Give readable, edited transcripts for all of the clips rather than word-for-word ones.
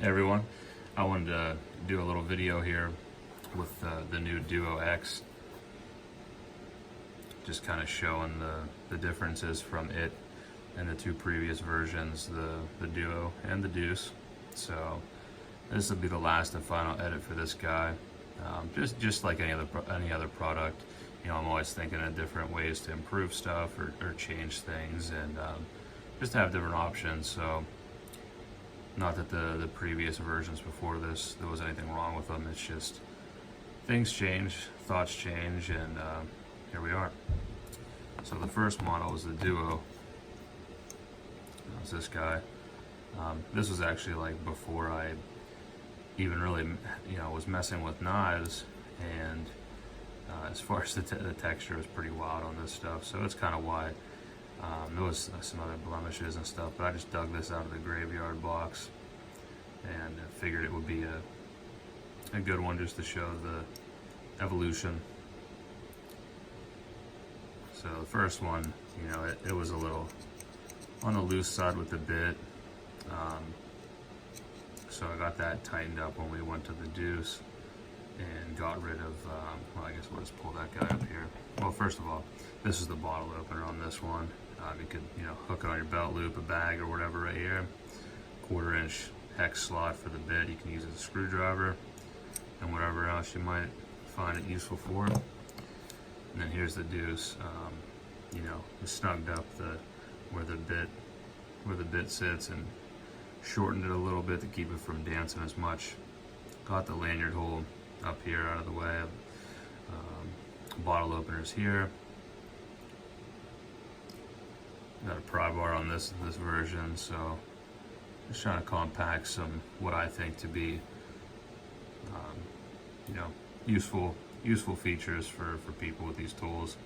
Hey everyone, I wanted to do a little video here with the new Duo X, just kind of showing the differences from it and the two previous versions, the Duo and the Deuce. So this will be the last and final edit for this guy. Just like any other product, you know, I'm always thinking of different ways to improve stuff or change things, and just have different options. So not that the previous versions before this, there was anything wrong with them. It's just things change, thoughts change, and here we are. So the first model was the Duo. That was this guy. This was actually like before I even really, was messing with knives, and as far as the texture was pretty wild on this stuff. So that's kind of why there was some other blemishes and stuff, but I just dug this out of the graveyard box and figured it would be a good one just to show the evolution. So the first one, it was a little on the loose side with the bit. So I got that tightened up when we went to the Deuce and got rid of, well, I guess we'll just pull that guy up here. Well, first of all, this is the bottle opener on this one. You could, hook it on your belt loop, a bag, or whatever right here. 1/4 inch hex slot for the bit. You can use it as a screwdriver and whatever else you might find it useful for. And then here's the Deuce. We snugged up where the bit sits and shortened it a little bit to keep it from dancing as much. Got the lanyard hole up here out of the way. Bottle openers here. Got a pry bar on this version, so just trying to compact some what I think to be useful features for people with these tools.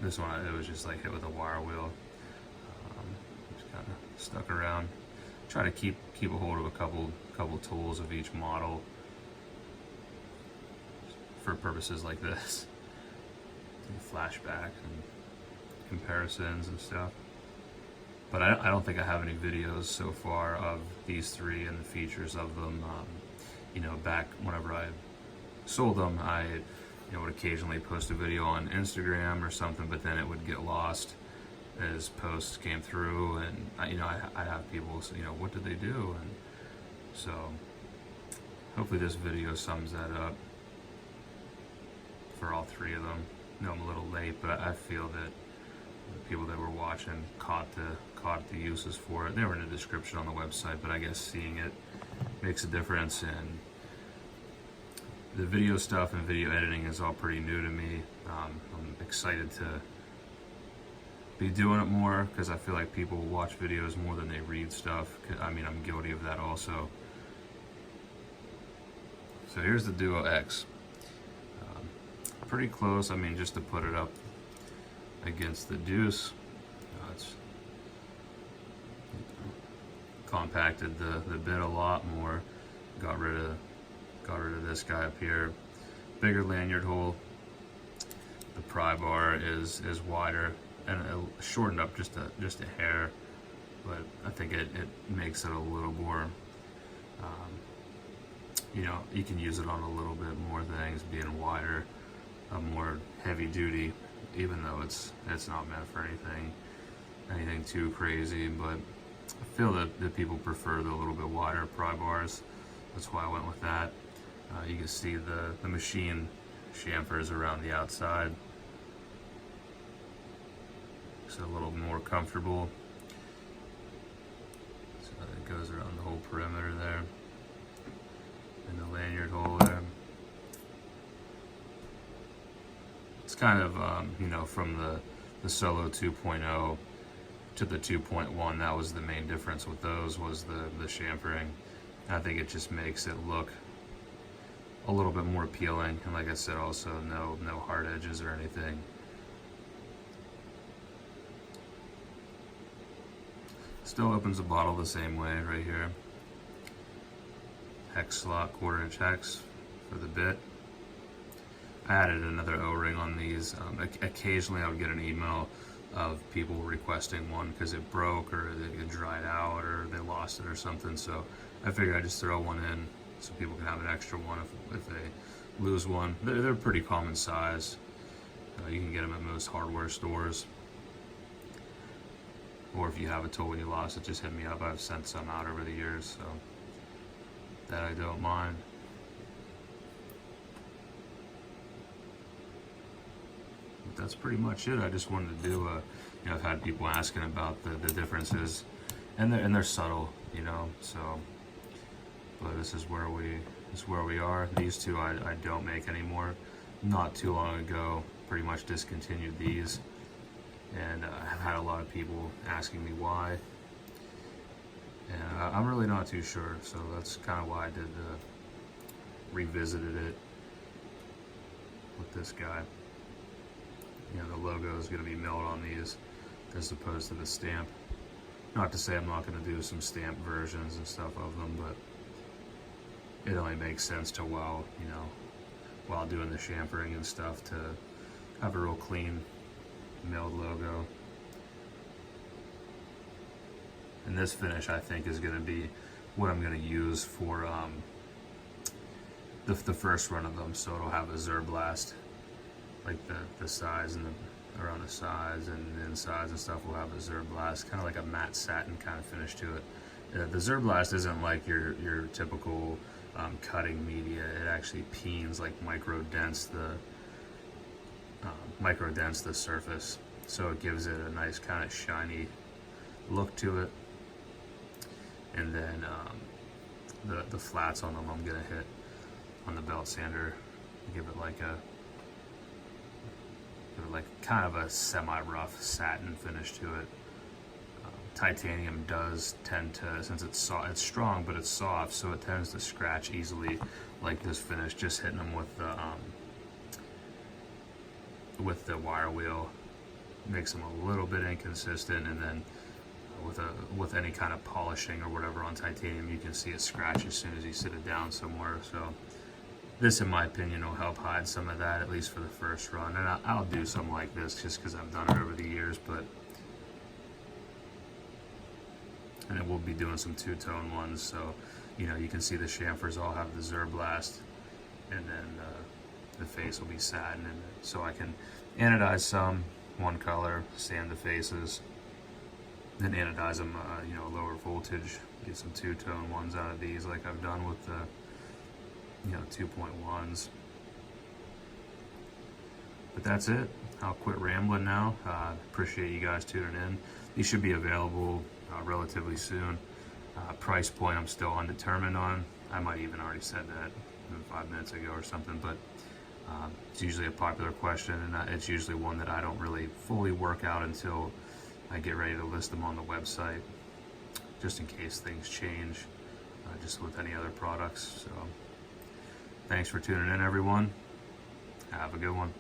This one, it was just like hit with a wire wheel. Just kind of stuck around. Try to keep a hold of a couple tools of each model for purposes like this, flashback and comparisons and stuff. But I don't think I have any videos so far of these three and the features of them. Back whenever I sold them, I would occasionally post a video on Instagram or something, but then it would get lost as posts came through, and I have people say, what did they do? And so hopefully this video sums that up for all three of them. I know I'm a little late, but I feel that the people that were watching caught the uses for it. They were in the description on the website, but I guess seeing it makes a difference. And the video stuff and video editing is all pretty new to me. I'm excited to be doing it more because I feel like people watch videos more than they read stuff. I mean, I'm guilty of that also. So here's the Duo X. Pretty close. I mean, just to put it up against the Deuce, it's compacted the bit a lot more. Got rid of this guy up here. Bigger lanyard hole. The pry bar is wider and it shortened up just a hair, but I think it makes it a little more. You can use it on a little bit more things, being wider, more heavy duty, even though it's not meant for anything too crazy. But I feel that people prefer the little bit wider pry bars. That's why I went with that. You can see the machine chamfers around the outside, so a little more comfortable. So it goes around the whole perimeter there, and the lanyard hole there. It's kind of from the Solo 2.0 to the 2.1. That was the main difference with those, was the chamfering. I think it just makes it look a little bit more appealing, and like I said, also no hard edges or anything. Still opens the bottle the same way right here. Hex slot, 1/4 inch hex for the bit. I added another O-ring on these. Occasionally I would get an email of people requesting one because it broke or it dried out or they lost it or something. So I figured I'd just throw one in so people can have an extra one if they lose one. They're pretty common size. You can get them at most hardware stores. Or if you have a tool and you lost it, just hit me up. I've sent some out over the years, so that I don't mind. But that's pretty much it. I just wanted to do I've had people asking about the differences, and they're subtle, so, but this is where we are. These two I don't make anymore. Not too long ago, pretty much discontinued these. And I've had a lot of people asking me why, and I'm really not too sure, so that's kind of why I revisited it with this guy. The logo is going to be milled on these as opposed to the stamp. Not to say I'm not going to do some stamp versions and stuff of them, but it only makes sense to while doing the chamfering and stuff to have a real clean milled logo. And this finish I think is going to be what I'm going to use for the first run of them. So it'll have a Zerblast, like the sides and around the sides and the insides and stuff will have a Zerblast, kind of like a matte satin kind of finish to it. The Zerblast isn't like your typical cutting media. It actually peens, like micro dents the surface, so it gives it a nice kind of shiny look to it. And then the flats on them I'm gonna hit on the belt sander, give it like kind of a semi-rough satin finish to it. Titanium does tend to, since it's strong but it's soft, so it tends to scratch easily, like this finish. Just hitting them with the wire wheel makes them a little bit inconsistent, and then with any kind of polishing or whatever on titanium, you can see it scratch as soon as you sit it down somewhere. So this, in my opinion, will help hide some of that, at least for the first run. And I'll do something like this just because I've done it over the years, and we'll be doing some two-tone ones, so you can see the chamfers all have the Zerblast, and then the face will be satin, and so I can anodize some one color, sand the faces, then anodize them lower voltage, get some two-tone ones out of these like I've done with the 2.1s. But that's it. I'll quit rambling now. Appreciate you guys tuning in. These should be available relatively soon. Price point I'm still undetermined on. I might even already said that 5 minutes ago or something, but it's usually a popular question, and it's usually one that I don't really fully work out until I get ready to list them on the website, just in case things change, just with any other products. So thanks for tuning in, everyone. Have a good one.